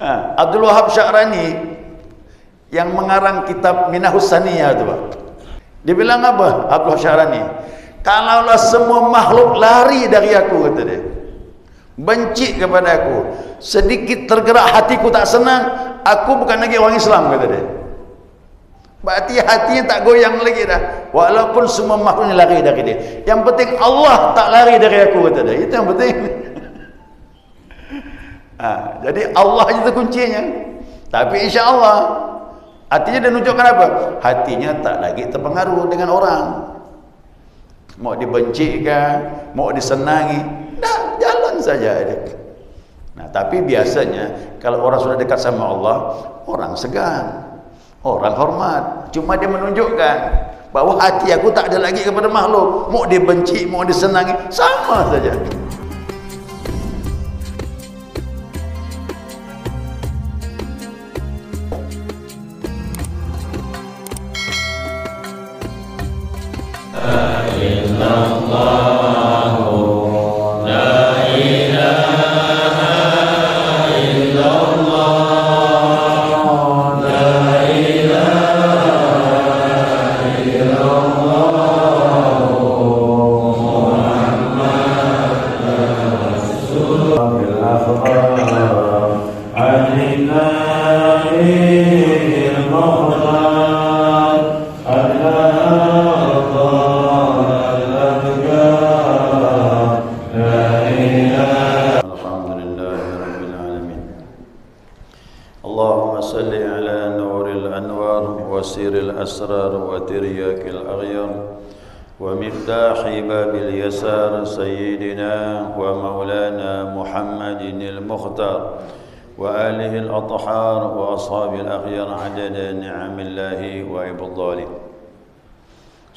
Abdul Wahab Sya'rani yang mengarang kitab Minahus Saniyah itu, Pak. Dia bilang apa? Abdul Wahab Sya'rani, kalaulah semua makhluk lari dari aku, kata dia, benci kepada aku, sedikit tergerak hatiku tak senang, aku bukan lagi orang Islam, kata dia. Berarti hatinya tak goyang lagi dah, walaupun semua makhluknya lari dari dia. Yang penting Allah tak lari dari aku, kata dia. Itu yang penting. Jadi Allah itu kuncinya. Tapi insya Allah, artinya dia menunjukkan apa? Hatinya tak lagi terpengaruh dengan orang. Mau dibenci kah, mau disenangi, dah jalan saja dia. Nah, tapi biasanya kalau orang sudah dekat sama Allah, orang segan, orang hormat. Cuma dia menunjukkan bahwa hati aku tak ada lagi kepada makhluk. Mau dibenci, mau disenangi, sama saja.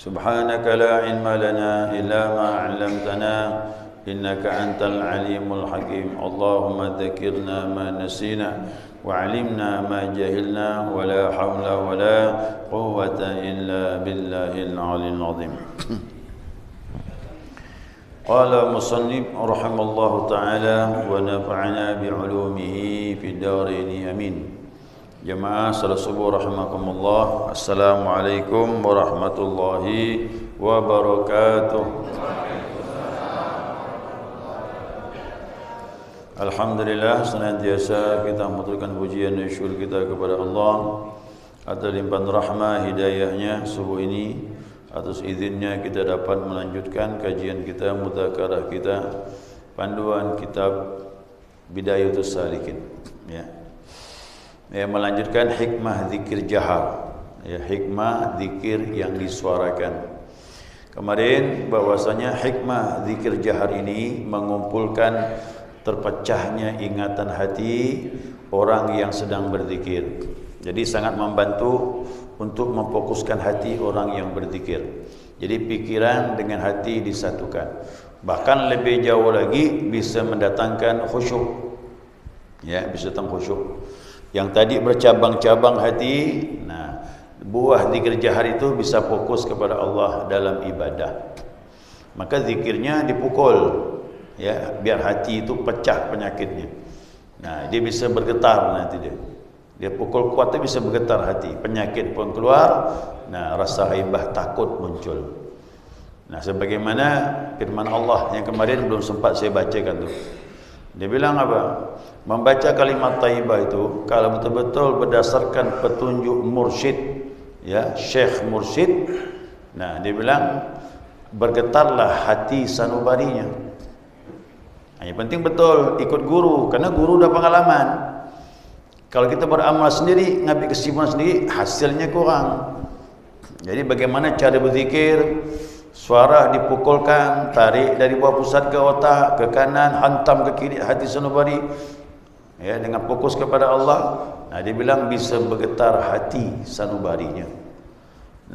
سبحانك لا علم لنا إلا ما علمتنا إنك أنت العليم الحكيم اللهم ذكرنا ما نسينا وعلمنا ما جهلنا ولا حول ولا قوة إلا بالله العلي العظيم. قال مصنف رحمه الله تعالى ونفعنا بعلومه في الدارين آمين. Jemaah salat subuh rahimakumullah. Assalamualaikum warahmatullahi wabarakatuh. Alhamdulillah, senantiasa kita mengaturkan pujian dan syukur kita kepada Allah atas limpahan rahmah hidayahnya subuh ini. Atas izinnya kita dapat melanjutkan kajian kita, mudzakarah kita, panduan kitab Bidayatus Salikin, ya. Melanjutkan hikmah zikir jahar, ya, hikmah zikir yang disuarakan. Kemarin bahwasanya hikmah zikir jahar ini mengumpulkan terpecahnya ingatan hati orang yang sedang berzikir. Jadi sangat membantu untuk memfokuskan hati orang yang berzikir. Jadi pikiran dengan hati disatukan. Bahkan lebih jauh lagi bisa mendatangkan khusyuk. Ya, bisa datang khusyuk. Yang tadi bercabang-cabang hati, nah, buah zikir jahar itu bisa fokus kepada Allah dalam ibadah. Maka zikirnya dipukul, ya, biar hati itu pecah penyakitnya. Nah, dia bisa bergetar nanti dia. Dia pukul kuat itu bisa bergetar hati, penyakit pun keluar. Nah, rasa haibah takut muncul. Nah, sebagaimana firman Allah yang kemarin belum sempat saya bacakan tuh. Dia bilang apa? Membaca kalimat thayyibah itu kalau betul-betul berdasarkan petunjuk mursyid, ya, syekh mursyid. Nah, dia bilang bergetarlah hati sanubarinya. Nah, yang penting betul ikut guru, karena guru udah pengalaman. Kalau kita beramal sendiri, ngambil kesimpulan sendiri, hasilnya kurang. Jadi bagaimana cara berzikir? Suara dipukulkan, tarik dari bawah pusat ke otak, ke kanan, hantam ke kiri hati sanubari, ya, dengan fokus kepada Allah. Nah, dia bilang bisa bergetar hati sanubarinya.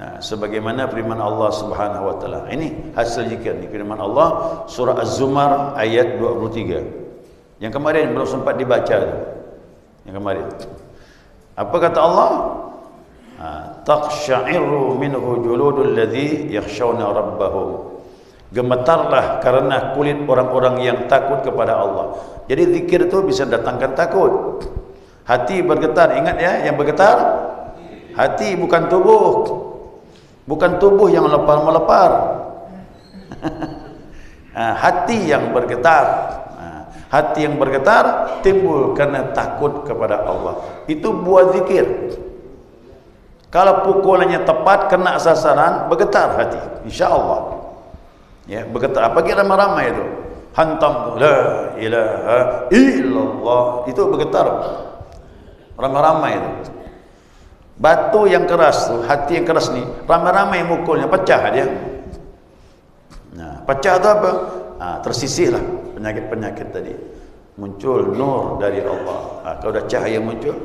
Nah, sebagaimana firman Allah Subhanahu wa taala. Ini hasil zikir ni, firman Allah surah Az-Zumar ayat 23. Yang kemarin belum sempat dibaca tu. Yang kemarin. Apa kata Allah? Taqsha'iru minhu juludul ladzi yakhshawna rabbahum. Gemetarlah karena kulit orang-orang yang takut kepada Allah. Jadi zikir itu bisa datangkan takut. Hati bergetar, ingat ya, yang bergetar hati, bukan tubuh. Bukan tubuh yang melepar-melepar. Hati yang bergetar. Hati yang bergetar timbul karena takut kepada Allah. Itu buah zikir. Kalau pukulannya tepat, kena sasaran, bergetar hati, insya-Allah. Ya, bergetar. Apa kira ramai-ramai itu? Hantam la ilaha illallah, itu bergetar. Ramai-ramai itu. Batu yang keras tu, hati yang keras ni, ramai-ramai mukulnya, pecah dia. Nah, pecah tu apa? Tersisihlah penyakit-penyakit tadi. Muncul nur dari Allah. Kalau dah cahaya muncul,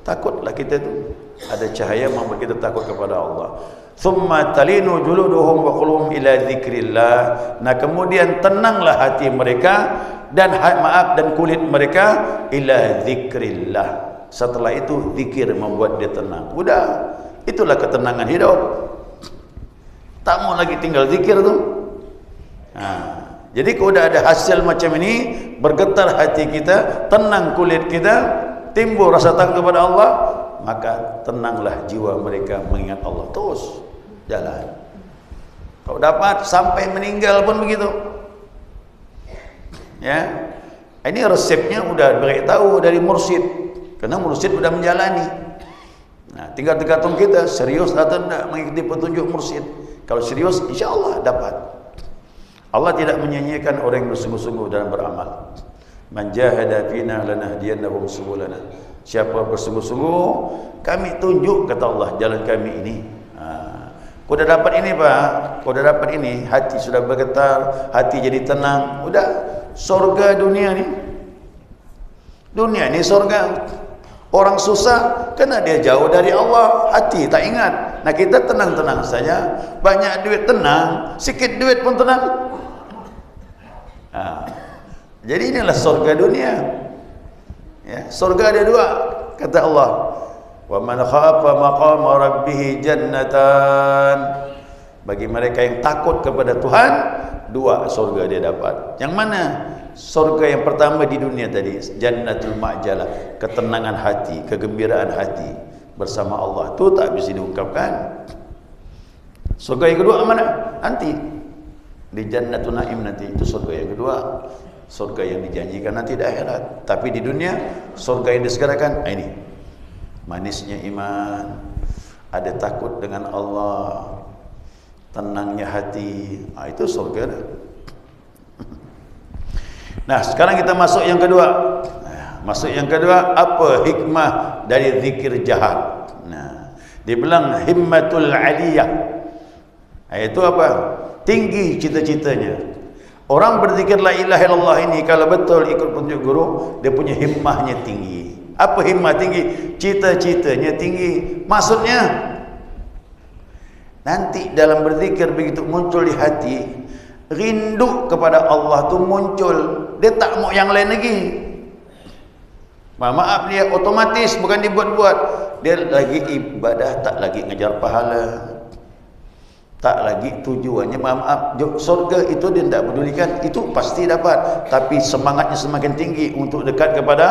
takutlah kita tu. Ada cahaya membuat kita takut kepada Allah. Thumma talinu juluduhum wa quluhum ila dzikrillah. Nah, kemudian tenanglah hati mereka dan dan kulit mereka ila dzikrillah. Setelah itu zikir membuat dia tenang. Udah, itulah ketenangan hidup. Tak mau lagi tinggal zikir tu. Jadi kalau dah ada hasil macam ini, bergetar hati kita, tenang kulit kita, timbul rasa takut kepada Allah, maka tenanglah jiwa mereka mengingat Allah. Terus jalan. Kalau dapat sampai meninggal pun begitu. Ya. Ini resepnya udah beritahu dari mursyid. Karena mursyid sudah menjalani. Nah, tinggal tergantung kita serius atau tidak mengikuti petunjuk mursyid. Kalau serius, insya Allah dapat. Allah tidak menyanyiakan orang yang bersungguh-sungguh dalam beramal. Man jahada fina lanahdiyannahum subulana. Siapa bersungguh-sungguh, kami tunjuk, kata Allah, jalan kami ini. Kau dah dapat ini, Pak. Kau dah dapat ini, hati sudah bergetar, hati jadi tenang. Udah, surga dunia ni. Dunia ni surga. Orang susah kerana dia jauh dari Allah, hati tak ingat. Nah, kita tenang-tenang saja. Banyak duit tenang, sikit duit pun tenang. Jadi inilah surga dunia. Ya, surga ada dua, kata Allah. Wa man khafa maqama rabbih jannatan. Bagi mereka yang takut kepada Tuhan, dua surga dia dapat. Yang mana? Surga yang pertama di dunia tadi, jannatul ma'jalah, ketenangan hati, kegembiraan hati bersama Allah. Itu tak bisa diungkapkan. Surga yang kedua mana? Nanti di jannatul naim, nanti itu surga yang kedua. Surga yang dijanjikan nanti di akhirat. Tapi di dunia, surga yang disegerakan, ini manisnya iman, ada takut dengan Allah, tenangnya hati. Itu surga dah. Nah, sekarang kita masuk yang kedua. Masuk yang kedua, apa hikmah dari zikir jahat? Nah, dia bilang himmatul aliyah. Itu apa? Tinggi cita-citanya. Orang berzikir la ilaha illallah ini kalau betul ikut petunjuk guru, dia punya himmahnya tinggi. Apa himmah tinggi? Cita-citanya tinggi. Maksudnya nanti dalam berzikir begitu muncul di hati, rindu kepada Allah tu muncul. Dia tak mau yang lain lagi. Maaf, dia otomatis, bukan dibuat-buat. Dia lagi ibadah, tak lagi ngejar pahala, tak lagi tujuannya. Maaf, surga itu dia tidak pedulikan. Itu pasti dapat, tapi semangatnya semakin tinggi untuk dekat kepada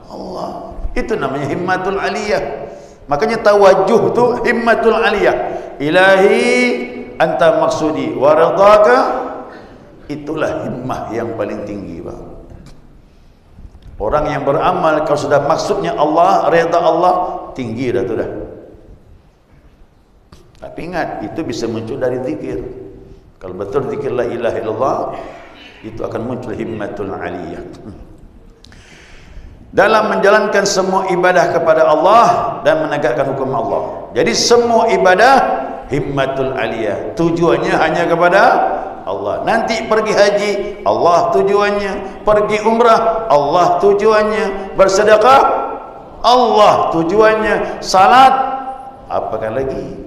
Allah. Itu namanya himmatul aliyah. Makanya tawajuh tu himmatul aliyah. Ilahi anta maksudi wa ridhaka. Itulah himmah yang paling tinggi, Bang. Orang yang beramal kalau sudah maksudnya Allah, redha Allah, tinggi dah tu dah. Tapi ingat, itu bisa muncul dari zikir. Kalau betul zikir la ilaha illallah, itu akan muncul himmatul aliyah. Dalam menjalankan semua ibadah kepada Allah dan menegakkan hukum Allah. Jadi semua ibadah himmatul aliyah, tujuannya hanya kepada Allah. Nanti pergi haji, Allah tujuannya. Pergi umrah, Allah tujuannya. Bersedekah, Allah tujuannya. Salat, apakah lagi?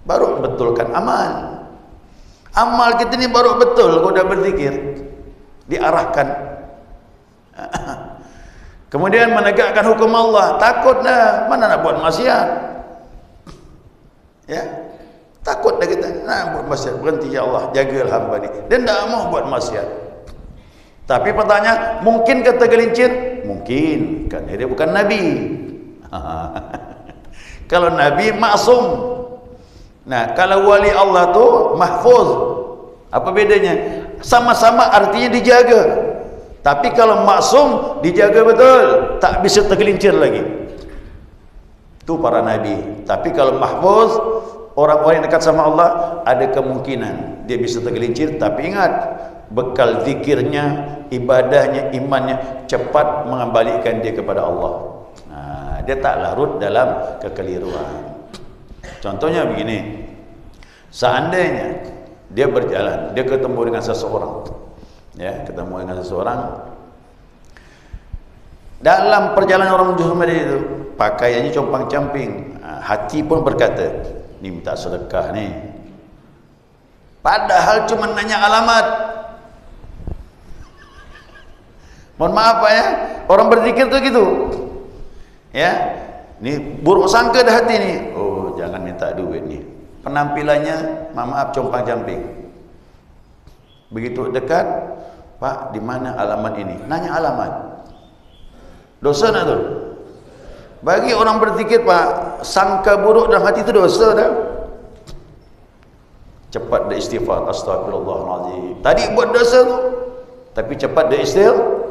Baru betulkan amal. Amal kita ni baru betul kalau dah berzikir, diarahkan. Kemudian menegakkan hukum Allah. Takut dah, mana nak buat maksiat. Ya, takut dah kita. Nak buat maksiat, berhenti ya Allah, jagalah hamba ni. Dia tak mau buat maksiat. Tapi pertanyaan, mungkinkah tergelincir? Mungkin, kan dia bukan Nabi. Kalau Nabi maksum. Nah, kalau wali Allah tu mahfuz. Apa bedanya? Sama-sama artinya dijaga. Tapi kalau maksum dijaga betul, tak bisa tergelincir lagi. Itu para nabi. Tapi kalau mahfuz, orang-orang yang dekat sama Allah, ada kemungkinan dia bisa tergelincir. Tapi ingat, bekal zikirnya, ibadahnya, imannya cepat mengembalikan dia kepada Allah. Nah, dia tak larut dalam kekeliruan. Contohnya begini, seandainya dia berjalan, dia ketemu dengan seseorang, ya, ketemu dengan seseorang, dalam perjalanan orang menuju rumah dia itu pakaiannya compang-camping, hati pun berkata, ni minta sedekah ni, padahal cuma nanya alamat. Mohon maaf Pak ya, orang berzikir tu gitu, ya, ni buruk sangka dah hati ni, oh jangan minta duit ni, penampilannya maaf compang-camping. Begitu dekat, Pak di mana alamat ini, nanya alamat, dosa nak tu? Bagi orang berzikir Pak, sangka buruk dalam hati itu dosa dah. Cepat dia istighfar, astagfirullahaladzim. Tadi buat dosa tu, tapi cepat dia istighfar.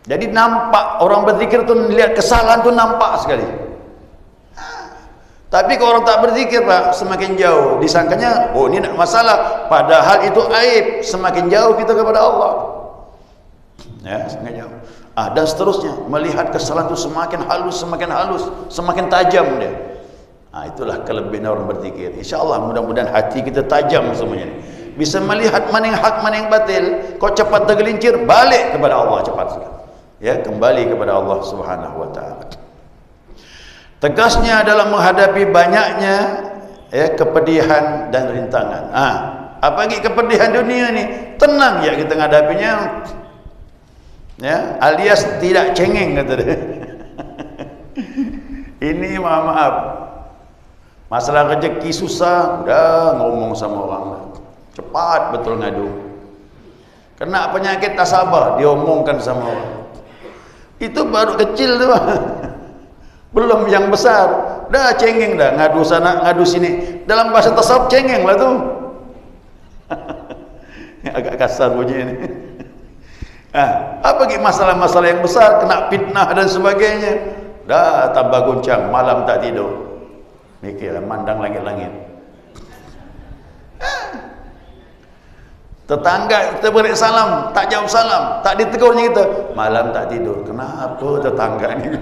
Jadi nampak orang berzikir tu, lihat kesalahan tu nampak sekali. Tapi kalau orang tak berzikir Pak, semakin jauh disangkanya, oh ini nak masalah, padahal itu aib. Semakin jauh kita kepada Allah, ya, semakin jauh. Dan seterusnya, melihat kesalahan itu semakin halus, semakin tajam dia. Itulah kelebihan orang berzikir. InsyaAllah mudah-mudahan hati kita tajam semuanya, bisa melihat mana yang hak, mana yang batil. Kau cepat tergelincir, balik kepada Allah cepat sekali, ya, kembali kepada Allah Subhanahu wa taala. Tegasnya dalam menghadapi banyaknya, ya, kepedihan dan rintangan. Apalagi kepedihan dunia ni, tenang ya kita menghadapinya, ya, alias tidak cengeng kata dia. Ini maaf, masalah rezeki susah, udah ngomong sama orang, cepat betul ngadu. Kena penyakit tak sabar, diomongkan sama orang. Itu baru kecil tu. Belum yang besar, dah cengeng dah, ngadu sana ngadu sini. Dalam bahasa tasawuf cengeng lah tu. Agak kasar bunyi ini. Apalagi masalah-masalah yang besar, kena fitnah dan sebagainya, dah tambah goncang, malam tak tidur, mikir mandang langit-langit. Tetangga kita beri salam, tak jawab salam, tak ditegurnya kita, malam tak tidur. Kenapa tetangga ni?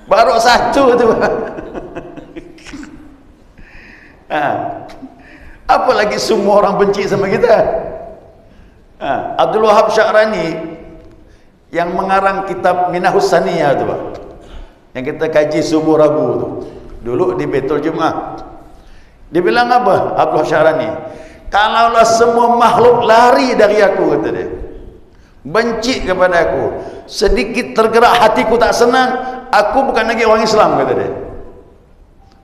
Baru satu tu. Apalagi semua orang benci sama kita. Abdul Wahab Sya'rani yang mengarang kitab Minahus Saniyah tu Pak, yang kita kaji subuh Rabu tu, dulu di Baitul Jumaah, dia bilang apa Abdul Wahab Sya'rani? Kalaulah semua makhluk lari dari aku, kata dia, benci kepada aku, sedikit tergerak hatiku tak senang, aku bukan lagi orang Islam, kata dia.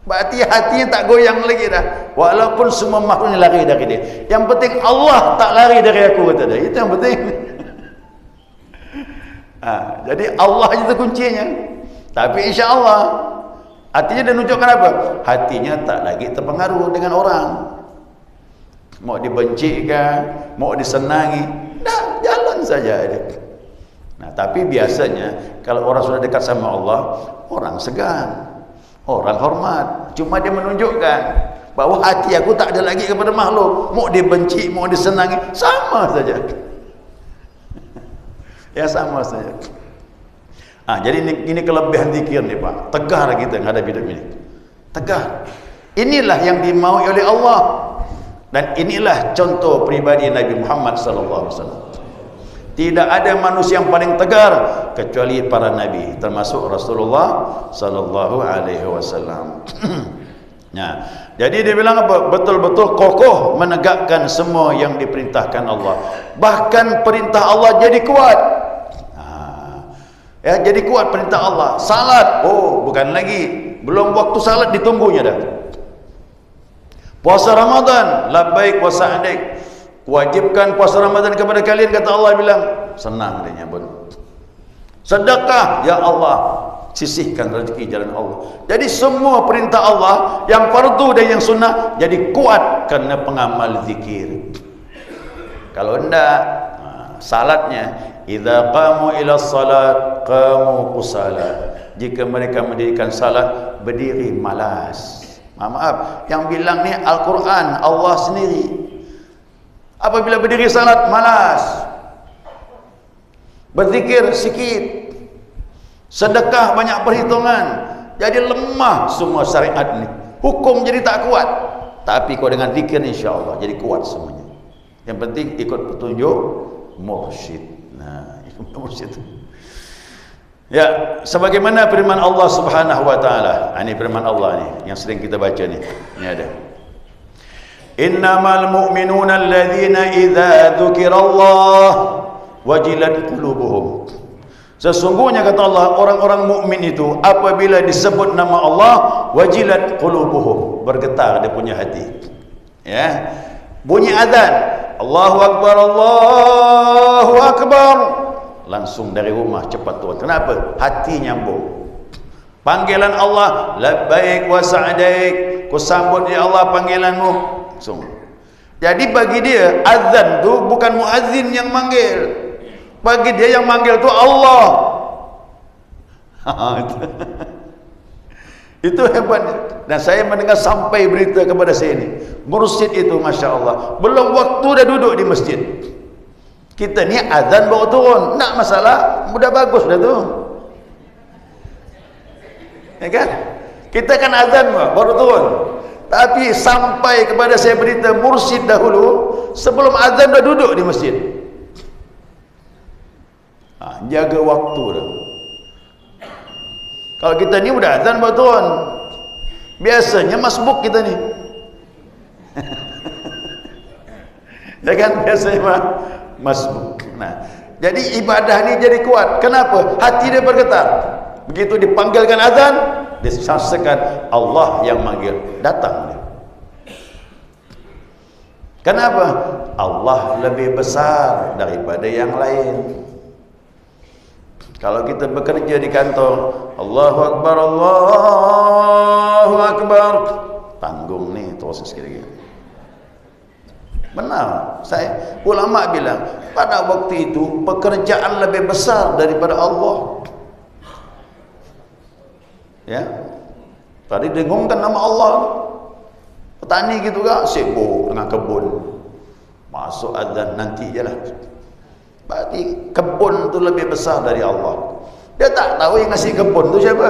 Berarti hatinya tak goyang lagi dah, walaupun semua makhluknya lari dari dia. Yang penting Allah tak lari dari aku, kata dia. Itu yang penting. Jadi Allah itu kuncinya. Tapi insya-Allah hatinya dia nunjukkan apa? Hatinya tak lagi terpengaruh dengan orang. Mau dibencikan, mau disenangi, dah jalan saja dia. Tapi biasanya kalau orang sudah dekat sama Allah, orang segan, orang hormat. Cuma dia menunjukkan bahwa hati aku tak ada lagi kepada makhluk. Mau dibenci, mau disenangi, sama saja. Ya sama saja. Jadi ini kelebihan zikir nih Pak. Tegar kita menghadapi hidup ini. Tegar. Inilah yang dimaui oleh Allah. Dan inilah contoh pribadi Nabi Muhammad sallallahu alaihi wasallam. Tidak ada manusia yang paling tegar kecuali para nabi, termasuk Rasulullah sallallahu alaihi wasallam. Jadi dia bilang apa? Betul-betul kokoh menegakkan semua yang diperintahkan Allah. Bahkan perintah Allah jadi kuat. Ya, jadi kuat perintah Allah. Salat, oh bukan lagi, belum waktu salat ditunggunya dah. Puasa Ramadan, labbaik wa sa'daik. Wajibkan puasa Ramadan kepada kalian, kata Allah bilang, senang dia nyambut. Sedekah, ya Allah, sisihkan rezeki jalan Allah. Jadi semua perintah Allah yang fardu dan yang sunnah jadi kuat karena pengamal zikir. Kalau enggak, salatnya, idza qamu ila salat qamu kusala. Jika mereka mendirikan salat, berdiri malas. Maaf, yang bilang ni Al-Quran, Allah sendiri. Apabila berdiri salat, malas. Berzikir sikit. Sedekah banyak perhitungan. Jadi lemah semua syariat ni. Hukum jadi tak kuat. Tapi kalau dengan zikir, insya-Allah jadi kuat semuanya. Yang penting ikut petunjuk mursyid. Nah, ikut mursyid. Ya, sebagaimana firman Allah Subhanahu wa taala. Ini firman Allah ni yang sering kita baca ni. Ini ada. Innamal mu'minuna alladzina idza dzukirallah wajilat qulubuhum. Sesungguhnya kata Allah, orang-orang mukmin itu apabila disebut nama Allah, wajilat qulubuhum, bergetar dia punya hati. Ya. Bunyi azan, Allahu akbar, Allahu akbar. Langsung dari rumah cepat turun. Kenapa? Hati nyambung. Panggilan Allah, labbaik wa sa'daik, ku sambut ya Allah panggilanmu. Langsung. Jadi bagi dia azan tu bukan muazzin yang manggil. Bagi dia yang manggil tu Allah. Itu hebatnya. Dan saya mendengar sampai berita kepada saya ini, mursyid itu Masya Allah belum waktu dah duduk di masjid. Kita ni azan baru turun, nak masalah, mudah bagus dah tu. Ya kan? Kita kan azan baru turun. Tapi sampai kepada saya berita mursyid dahulu, sebelum azan dah duduk di masjid. Jaga waktu dah. Kalau kita ni udah azan baru turun, biasanya masbuk kita ni. Ya kan? Biasanya masbuk. Nah, jadi ibadah ni jadi kuat. Kenapa? Hati dia bergetar. Begitu dipanggilkan azan, disaksikan Allah yang manggil, datang dia. Kenapa? Allah lebih besar daripada yang lain. Kalau kita bekerja di kantor, Allahu Akbar, Allahu Akbar, tanggung nih terus sekali-kali. Benar, saya ulama bilang pada waktu itu pekerjaan lebih besar daripada Allah. Ya, tadi dengungkan nama Allah. Petani gitu kan, sibuk dengan kebun. Masuk azan nanti je lah. Berarti kebun tu lebih besar dari Allah. Dia tak tahu yang ngasih kebun tu siapa.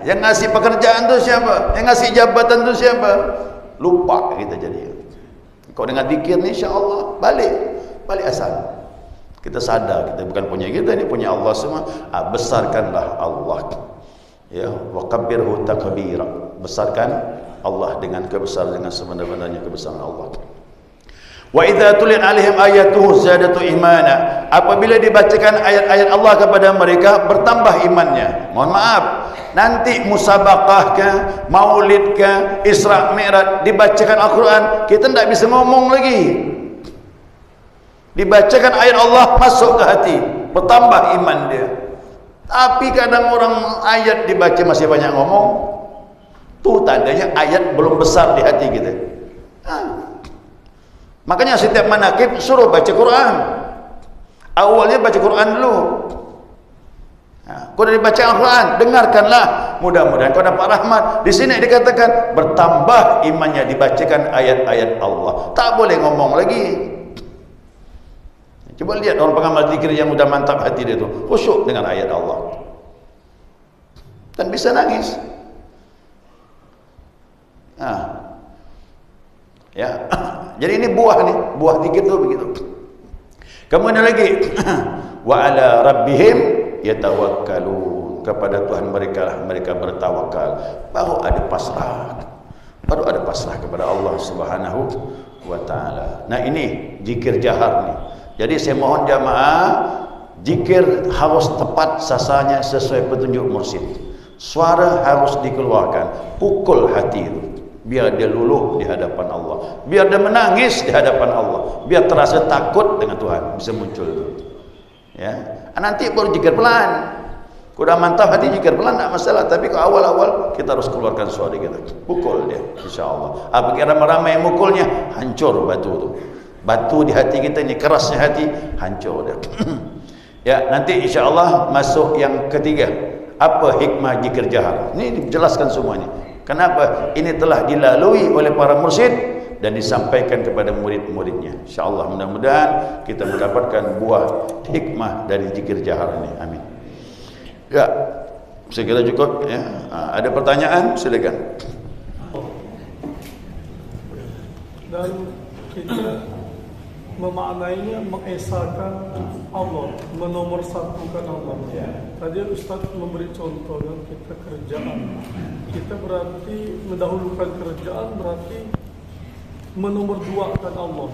Yang ngasih pekerjaan tu siapa, yang ngasih jabatan tu siapa. Lupa kita jadi. Kau dengan zikir ni insya-Allah balik asal. Kita sadar kita bukan punya kita, ni punya Allah semua. Besarkanlah Allah. Ya, wa kabbirhu takbira. Besarkan Allah dengan kebesaran, dengan sebenar-benarnya kebesaran Allah. Wa idza tuliyat alaihim ayatuhu zadatu imana. Apabila dibacakan ayat-ayat Allah kepada mereka, bertambah imannya. Mohon maaf, nanti musabaqah ke, maulid ke, Isra Mi'raj, dibacakan Al-Quran, kita tidak bisa ngomong lagi. Dibacakan ayat Allah, masuk ke hati, bertambah iman dia. Tapi kadang orang ayat dibaca masih banyak ngomong, tu tandanya ayat belum besar di hati kita. Makanya setiap manakib suruh baca Quran. Awalnya baca Quran dulu. Kau dah dibaca Al-Quran, dengarkanlah. Mudah-mudahan kau dapat rahmat. Di sini dikatakan bertambah imannya, dibacakan ayat-ayat Allah. Tak boleh ngomong lagi. Coba lihat orang pengamal zikir yang sudah mantap hati dia tu, khusyuk dengan ayat Allah. Dan bisa nangis. Ya. Jadi ini buah nih, buah zikir tu begitu. Kemudian lagi wa ala rabbihim yatawakkalun, kepada Tuhan mereka lah mereka bertawakal. Baru ada pasrah. Baru ada pasrah kepada Allah Subhanahu wa taala. Nah, ini zikir jahar ni. Jadi saya mohon jamaah, zikir harus tepat sasarannya sesuai petunjuk mursyid. Suara harus dikeluarkan, pukul hati itu, biar dia luluh di hadapan Allah, biar dia menangis di hadapan Allah, biar terasa takut dengan Tuhan, bisa muncul itu. Ya, nanti baru jikir pelan. Kuda mantap hati jikir pelan tak masalah, tapi kalau awal-awal kita harus keluarkan suara kita, pukul dia, insya-Allah. Apa kira ramai mukulnya, hancur batu itu. Batu di hati kita ini, kerasnya hati, hancur dia. Ya, nanti insya-Allah masuk yang ketiga. Apa hikmah zikir jahar? Ini dijelaskan semuanya. Kenapa? Ini telah dilalui oleh para mursyid dan disampaikan kepada murid-muridnya. Insya-Allah mudah-mudahan kita mendapatkan buah hikmah dari zikir jahar ini. Amin. Ya, saya kira cukup ya. Ada pertanyaan? Silakan. Dan kita memaknainya mengesahkan Allah, menomorsatukan Allah. Tadi Ustaz memberi contoh yang kita kerjaan. Kita berarti mendahulukan kerjaan, berarti menomorduakan Allah.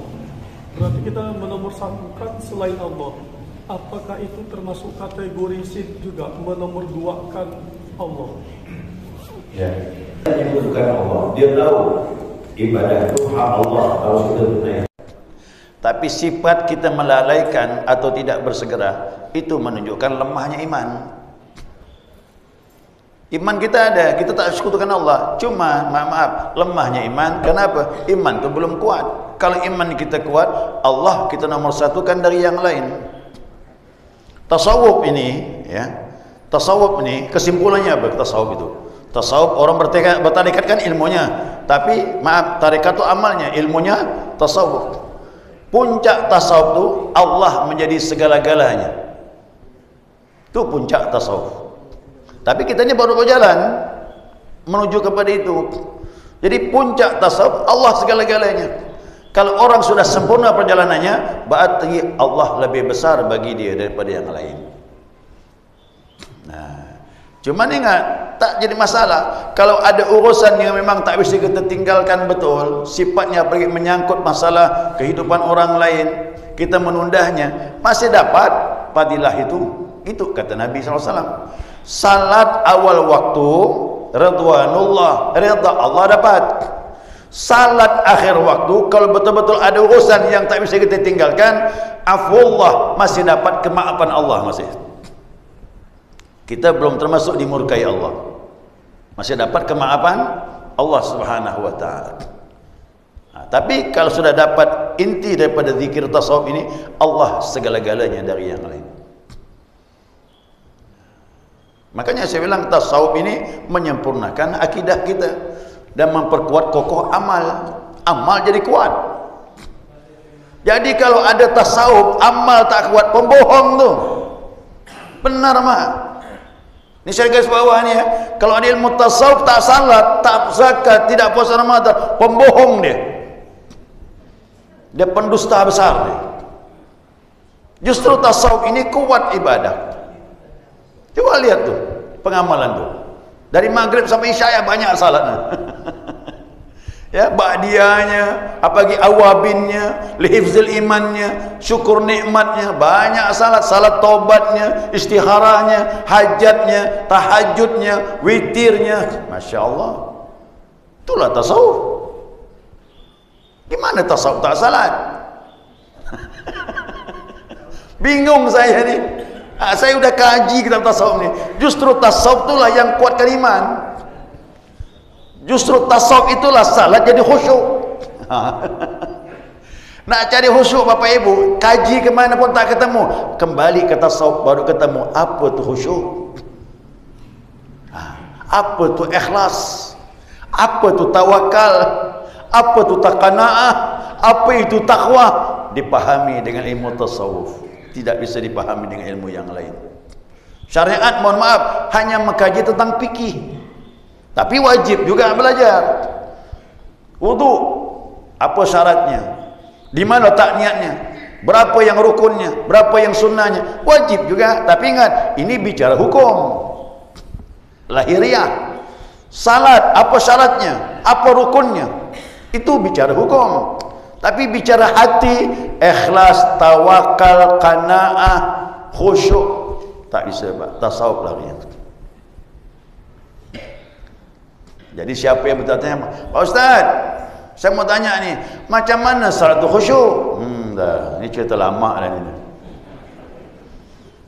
Berarti kita menomorsatukan selain Allah. Apakah itu termasuk kategori syirik juga, menomorduakan Allah? Ya, dia bukan Allah. Dia tahu ibadah itu hak Allah, harus kita tunaikan. Tapi sifat kita melalaikan atau tidak bersegera itu menunjukkan lemahnya iman. Iman kita ada, kita tak sekutukan Allah. Cuma maaf, lemahnya iman. Kenapa? Iman itu belum kuat. Kalau iman kita kuat, Allah kita nomor satukan dari yang lain. Tasawuf ini, ya, tasawuf ini kesimpulannya apa? Tasawuf itu, tasawuf orang bertarekat kan ilmunya, tapi maaf, tarekat itu amalnya, ilmunya tasawuf. Puncak tasawuf itu Allah menjadi segala-galanya. Itu puncak tasawuf. Tapi kita ini baru berjalan menuju kepada itu. Jadi puncak tasawuf Allah segala-galanya. Kalau orang sudah sempurna perjalanannya, berarti Allah lebih besar bagi dia daripada yang lain. Nah, cuman ingat, tak jadi masalah kalau ada urusan yang memang tak bisa kita tinggalkan betul, sifatnya pergi menyangkut masalah kehidupan orang lain, kita menundahnya, masih dapat fadilah itu. Itu kata Nabi SAW. Salat awal waktu, ridwanullah, ridha Allah dapat. Salat akhir waktu, kalau betul-betul ada urusan yang tak bisa kita tinggalkan, afullah, masih dapat kemaafan Allah masih. Kita belum termasuk dimurkai Allah, masih dapat kemaafan Allah Subhanahu wa taala. Nah, tapi kalau sudah dapat inti daripada zikir tasawuf ini, Allah segala-galanya dari yang lain. Makanya saya bilang tasawuf ini menyempurnakan akidah kita dan memperkuat kokoh amal. Amal jadi kuat. Jadi kalau ada tasawuf, amal tak kuat, pembohong tu. Benar mah. Ini saya garis bawah ni ya. Kalau ada ilmu tasawuf tak salat, tak zakat, tidak puasa Ramadan, pembohong dia. Dia pendusta besar dia. Justru tasawuf ini kuat ibadah. Coba lihat tuh pengamalan tuh. Dari maghrib sampai isya banyak salatnya. Ya, ba'diyahnya, apalagi awabinnya, lihifzil imannya, syukur nikmatnya, banyak salat, salat taubatnya, istikharahnya, hajatnya, tahajudnya, witirnya. Masya Allah. Itulah tasawuf. Gimana tasawuf tak salat? Bingung saya nih. Saya udah kaji kitab tasawuf ni. Justru tasawuf itulah yang kuatkan iman. Justru tasawuf itulah salat jadi khusyuk. Nak cari khusyuk Bapak Ibu, kaji kemana pun tak ketemu. Kembali ke tasawuf baru ketemu apa tu khusyuk. Apa tu ikhlas. Apa tu tawakal. Apa tu taqanaah. Apa itu takwa. Dipahami dengan ilmu tasawuf. Tidak bisa dipahami dengan ilmu yang lain. Syariat, mohon maaf, hanya mengkaji tentang fikih. Tapi wajib juga belajar. Wudu, apa syaratnya? Di mana letak niatnya? Berapa yang rukunnya? Berapa yang sunnahnya? Wajib juga. Tapi ingat, ini bicara hukum. Lahiriah. Salat, apa syaratnya? Apa rukunnya? Itu bicara hukum. Tapi bicara hati, ikhlas, tawakal, qanaah, khusyuk, tak bisa, Pak. Tasawuf lagi. Jadi siapa yang bertanya, Pak Ustaz, saya mau tanya ni, macam mana salat khusyuk? Dah, ini cerita lama dah ni.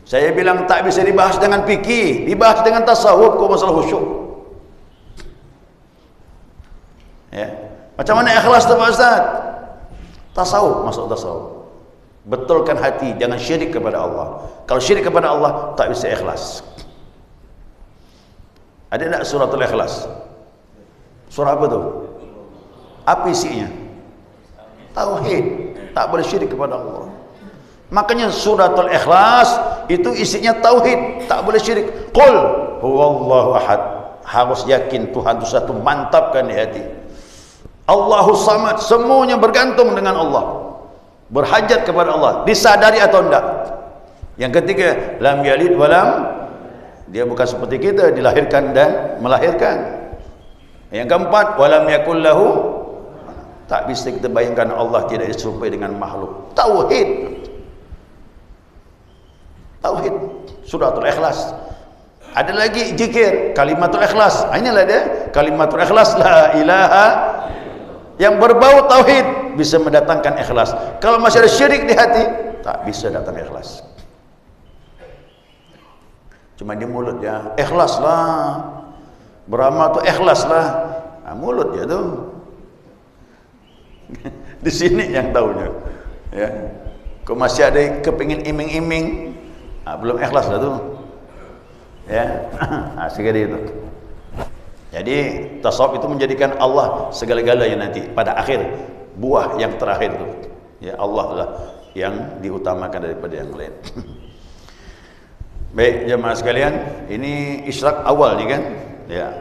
Saya bilang tak bisa dibahas dengan fikih, dibahas dengan tasawuf kau masalah khusyuk. Ya. Macam mana ikhlas tu Pak Ustaz? Tasawuf, masuk tasawuf. Betulkan hati, jangan syirik kepada Allah. Kalau syirik kepada Allah, tak bisa ikhlas. Ada tak suratul ikhlas? Surah apa tu? Apa isinya? Tauhid. Tak boleh syirik kepada Allah. Makanya suratul ikhlas itu isinya tauhid, tak boleh syirik. Qul huwallahu ahad. Harus yakin Tuhan itu satu, mantapkan di hati. Allahu samad, semuanya bergantung dengan Allah. Berhajat kepada Allah, disadari atau tidak. Yang ketiga, lam yalid walam, dia bukan seperti kita, dilahirkan dan melahirkan. Yang keempat, walam yakul lahu, tak bisa kita bayangkan Allah tidak diserupai dengan makhluk. Tauhid. Tauhid. Suratul Ikhlas. Ada lagi zikir, kalimatul ikhlas. Inilah dia, kalimatul ikhlas, la ilaha, yang berbau tauhid bisa mendatangkan ikhlas. Kalau masih ada syirik di hati, tak bisa datang ikhlas. Cuma di mulut ya, ikhlas lah. Beramal tu ikhlas lah. Mulut dia tu. Di sini yang tahunya. Ya. Kau masih ada kepingin iming-iming, belum ikhlas lah tu. Ya. Segala itu. Jadi tasawuf itu menjadikan Allah segala-galanya nanti pada akhir, buah yang terakhir itu. Ya, Allah lah yang diutamakan daripada yang lain. Baik jemaah sekalian, ini isyraq awal ni kan. Ya.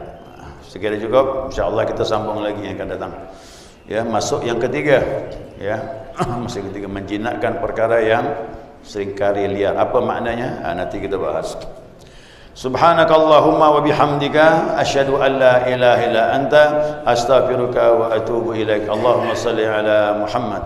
Sekira cukup, insya-Allah kita sambung lagi yang akan datang. Ya, masuk yang ketiga. Ya. Masuk ketiga, menjinakkan perkara yang seringkali liar. Apa maknanya? Nanti kita bahas. Subhanakallahumma wa bihamdika asyhadu an la ilaha illa anta astaghfiruka wa atubu ilaik. Allahumma shalli ala Muhammad.